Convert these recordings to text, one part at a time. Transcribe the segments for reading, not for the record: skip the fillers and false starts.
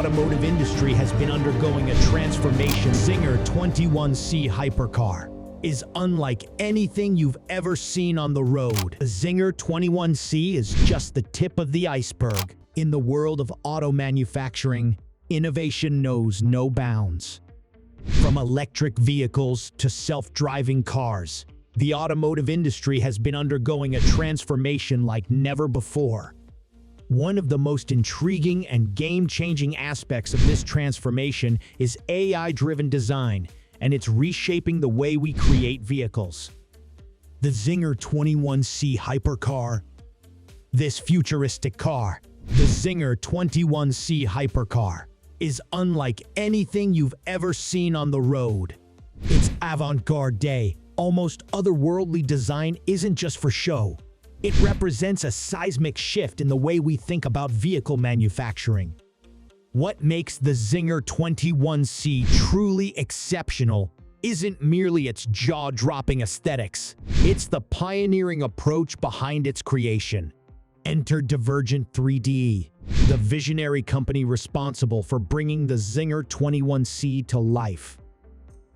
automotive industry has been undergoing a transformation. Zinger 21C Hypercar is unlike anything you've ever seen on the road. The Zinger 21C is just the tip of the iceberg. In the world of auto manufacturing, innovation knows no bounds. From electric vehicles to self-driving cars, the automotive industry has been undergoing a transformation like never before. One of the most intriguing and game-changing aspects of this transformation is AI-driven design, and it's reshaping the way we create vehicles. The Zinger 21C Hypercar. This futuristic car, the Zinger 21C Hypercar, is unlike anything you've ever seen on the road. Its avant-garde, almost otherworldly design isn't just for show. It represents a seismic shift in the way we think about vehicle manufacturing. What makes the Zinger 21C truly exceptional isn't merely its jaw-dropping aesthetics. It's the pioneering approach behind its creation. Enter Divergent 3D, the visionary company responsible for bringing the Zinger 21C to life.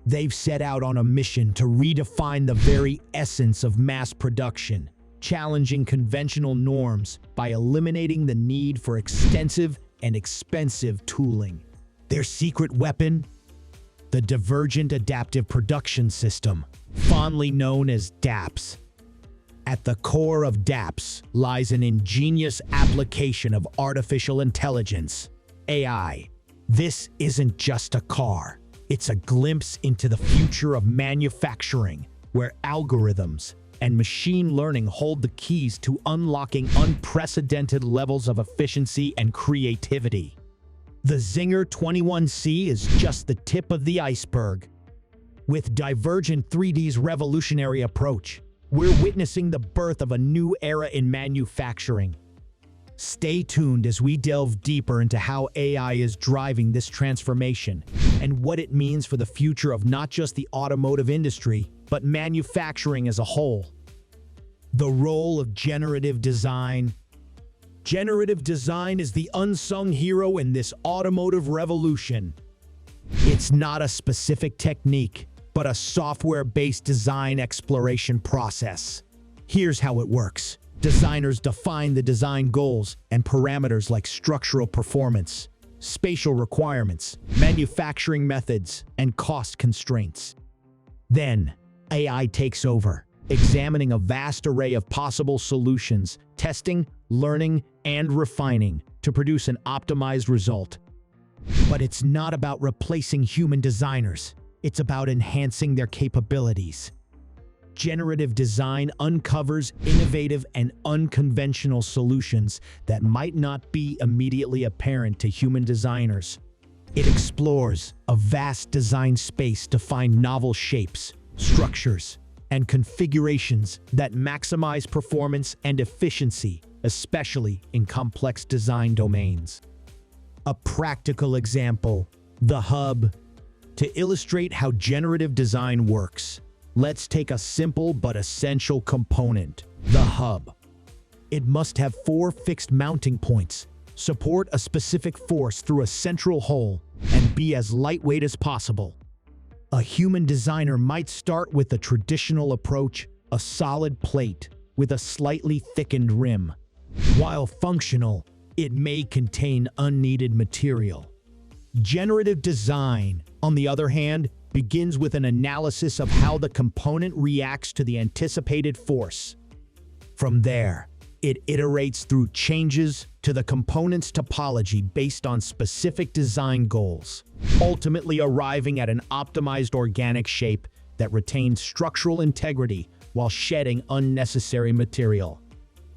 They've set out on a mission to redefine the very essence of mass production, challenging conventional norms by eliminating the need for extensive and expensive tooling. Their secret weapon? The Divergent Adaptive Production System, fondly known as DAPS. At the core of DAPS lies an ingenious application of artificial intelligence, AI. This isn't just a car. It's a glimpse into the future of manufacturing, where algorithms and machine learning hold the keys to unlocking unprecedented levels of efficiency and creativity. The Zinger 21C is just the tip of the iceberg. With Divergent 3D's revolutionary approach, we're witnessing the birth of a new era in manufacturing. Stay tuned as we delve deeper into how AI is driving this transformation and what it means for the future of not just the automotive industry, but manufacturing as a whole. The role of generative design. Generative design is the unsung hero in this automotive revolution. It's not a specific technique, but a software-based design exploration process. Here's how it works. Designers define the design goals and parameters like structural performance, spatial requirements, manufacturing methods, and cost constraints. Then, AI takes over, examining a vast array of possible solutions, testing, learning, and refining to produce an optimized result. But it's not about replacing human designers. It's about enhancing their capabilities. Generative design uncovers innovative and unconventional solutions that might not be immediately apparent to human designers. It explores a vast design space to find novel shapes, structures, and configurations that maximize performance and efficiency, especially in complex design domains. A practical example, the hub. To illustrate how generative design works, let's take a simple but essential component, the hub. It must have 4 fixed mounting points, support a specific force through a central hole, and be as lightweight as possible. A human designer might start with the traditional approach, a solid plate with a slightly thickened rim. While functional, it may contain unneeded material. Generative design, on the other hand, begins with an analysis of how the component reacts to the anticipated force. From there, it iterates through changes to the component's topology based on specific design goals, ultimately arriving at an optimized organic shape that retains structural integrity while shedding unnecessary material.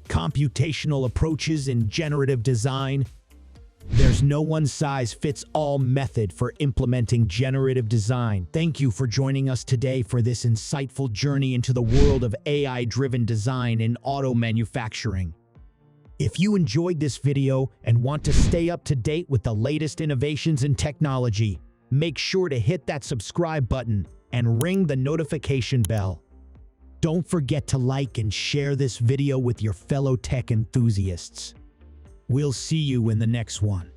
Computational approaches in generative design. There's no one-size-fits-all method for implementing generative design. Thank you for joining us today for this insightful journey into the world of AI-driven design in auto manufacturing. If you enjoyed this video and want to stay up to date with the latest innovations in technology, make sure to hit that subscribe button and ring the notification bell. Don't forget to like and share this video with your fellow tech enthusiasts. We'll see you in the next one.